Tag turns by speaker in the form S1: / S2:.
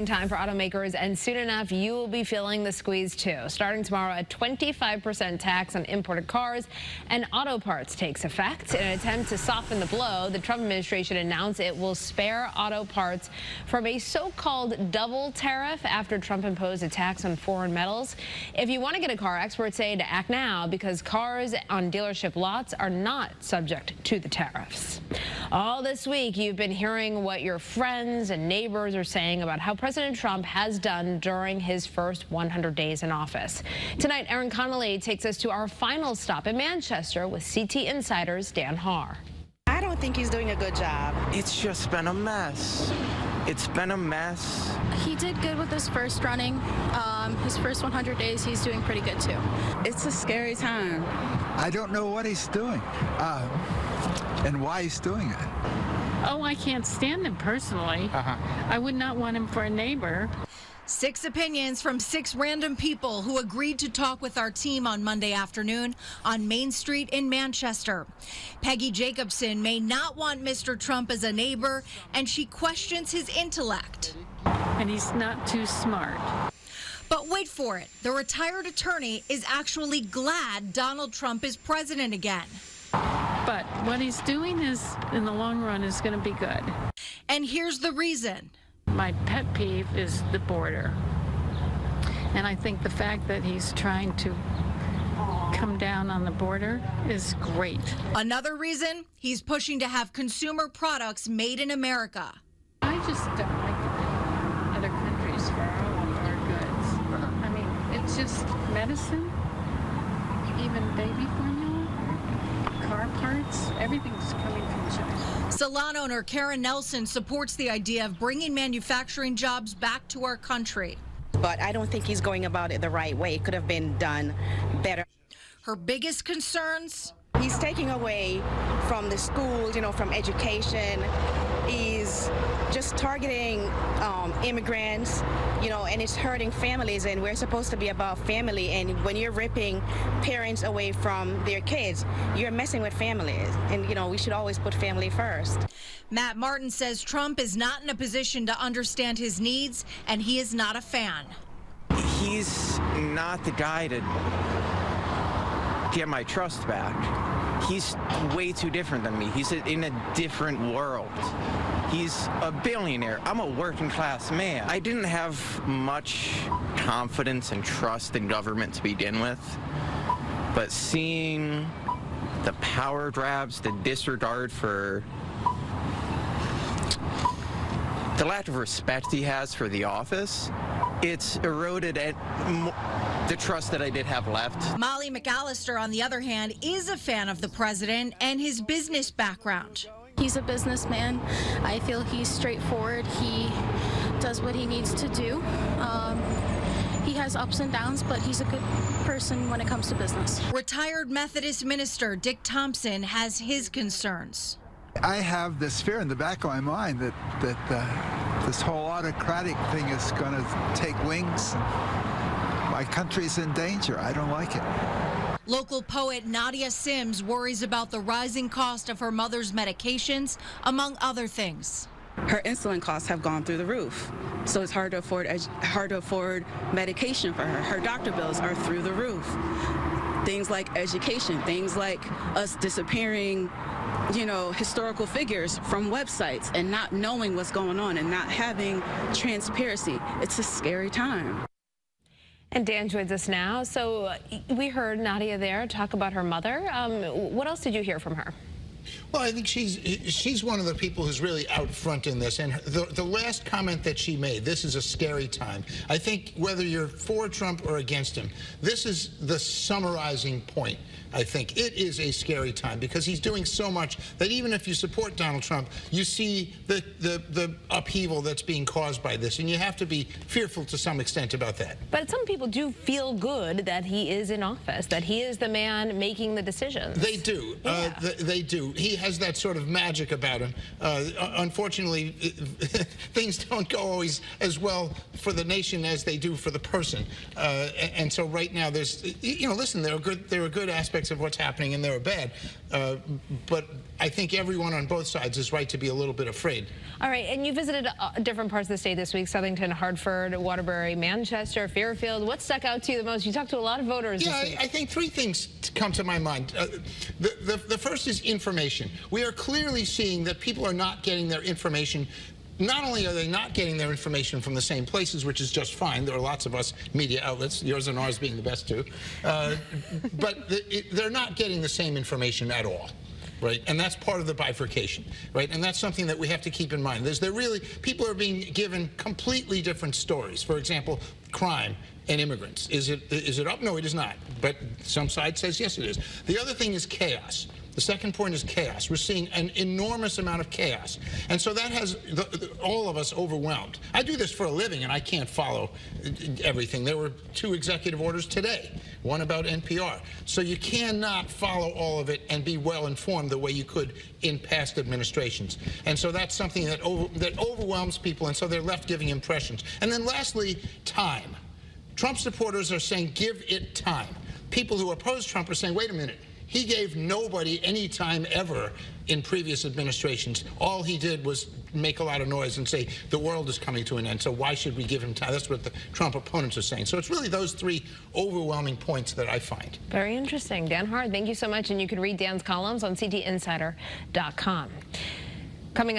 S1: Time for automakers, and soon enough you will be feeling the squeeze too. Starting tomorrow, a 25% tax on imported cars and auto parts takes effect. In an attempt to soften the blow, the Trump administration announced it will spare auto parts from a so-called double tariff after Trump imposed a tax on foreign metals. If you want to get a car, experts say to act now because cars on dealership lots are not subject to the tariffs. All this week you've been hearing what your friends and neighbors are saying about how President Trump has done during his first 100 days in office. Tonight, Erin Connolly takes us to our final stop in Manchester with CT Insider's Dan Haar.
S2: I don't think he's doing a good job.
S3: It's just been a mess. It's been a mess.
S4: He did good with his first running. His first 100 days, he's doing pretty good too.
S2: It's a scary time.
S5: I don't know what he's doing and why he's doing it.
S6: Oh, I can't stand him personally. I would not want him for a neighbor.
S7: 6 opinions from 6 random people who agreed to talk with our team on Monday afternoon on Main Street in Manchester. Peggy Jacobson may not want Mr. Trump as a neighbor, and she questions his intellect.
S6: And he's not too smart.
S7: But wait for it. The retired attorney is actually glad Donald Trump is president again.
S6: But what he's doing is, in the long run, is going to be good.
S7: And here's the reason.
S6: My pet peeve is the border. And I think the fact that he's trying to come down on the border is great.
S7: Another reason, he's pushing to have consumer products made in America.
S6: I just don't like other countries for all of our goods. I mean, it's just medicine, even baby formula, car parts, everything's coming from China.
S7: Salon owner Karen Nelson supports the idea of bringing manufacturing jobs back to our country.
S2: But I don't think he's going about it the right way. It could have been done better.
S7: Her biggest concerns?
S2: He's taking away from the schools, from education. He's just targeting immigrants, and it's hurting families, and we're supposed to be about family, and when you're ripping parents away from their kids, you're messing with families, and we should always put family first.
S7: Matt Martin says Trump is not in a position to understand his needs, and he is not a fan.
S3: He's not the guy to get my trust back. He's way too different than me. He's in a different world. He's a billionaire. I'm a working class man. I didn't have much confidence and trust in government to begin with, but seeing the power grabs, the disregard for the lack of respect he has for the office, it's eroded the trust that I did have left.
S7: Molly McAllister, on the other hand, is a fan of the president and his business background.
S4: He's a businessman. I feel he's straightforward. He does what he needs to do. He has ups and downs, but he's a good person when it comes to business.
S7: Retired Methodist minister Dick Thompson has his concerns.
S5: I have this fear in the back of my mind that this whole autocratic thing is going to take wings. My country's in danger. I don't like it.
S7: Local poet Nadia Sims worries about the rising cost of her mother's medications, among other things.
S8: Her insulin costs have gone through the roof, so it's hard to afford medication for her. Her doctor bills are through the roof. Things like education, things like us disappearing, historical figures from websites and not knowing what's going on and not having transparency. It's a scary time.
S1: And Dan joins us now. So we heard Nadia there talk about her mother. What else did you hear from her?
S9: Well, I think she's one of the people who's really out front in this. And the last comment that she made, this is a scary time. I think whether you're for Trump or against him, this is the summarizing point. I think it is a scary time because he's doing so much that even if you support Donald Trump, you see the upheaval that's being caused by this, and you have to be fearful to some extent about that.
S1: But some people do feel good that he is in office, that he is the man making the decisions.
S9: They do.
S1: Yeah.
S9: They do. do. He has that sort of magic about him. Unfortunately, things don't go always as well for the nation as they do for the person. And so right now, there's, listen, there are good aspects of what's happening, and there are bad. But I think everyone on both sides is right to be a little bit afraid.
S1: All right, and you visited different parts of the state this week: Southington, Hartford, Waterbury, Manchester, Fairfield. What stuck out to you the most? You talked to a lot of voters.
S9: Yeah,
S1: this week.
S9: I think three things come to my mind. The first is information. We are clearly seeing that people are not getting their information. Not only are they not getting their information from the same places, which is just fine. There are lots of us media outlets, yours and ours being the best two. But they're not getting the same information at all. Right, and that's part of the bifurcation, right? And that's something that we have to keep in mind. People are being given completely different stories. For example, crime and immigrants. Is it up? No, it is not. But some side says yes, it is. The other thing is chaos. The second point is chaos. We're seeing an enormous amount of chaos. And so that has all of us overwhelmed. I do this for a living, and I can't follow everything. There were 2 executive orders today, one about NPR. So you cannot follow all of it and be well informed the way you could in past administrations. And so that's something that overwhelms people, and so they're left giving impressions. And then lastly, time. Trump supporters are saying, give it time. People who oppose Trump are saying, wait a minute. He gave nobody any time ever in previous administrations. All he did was make a lot of noise and say the world is coming to an end, so why should we give him time? That's what the Trump opponents are saying. So it's really those 3 overwhelming points that I find.
S1: Very interesting. Dan Hart, thank you so much. And you can read Dan's columns on CTinsider.com. Coming up.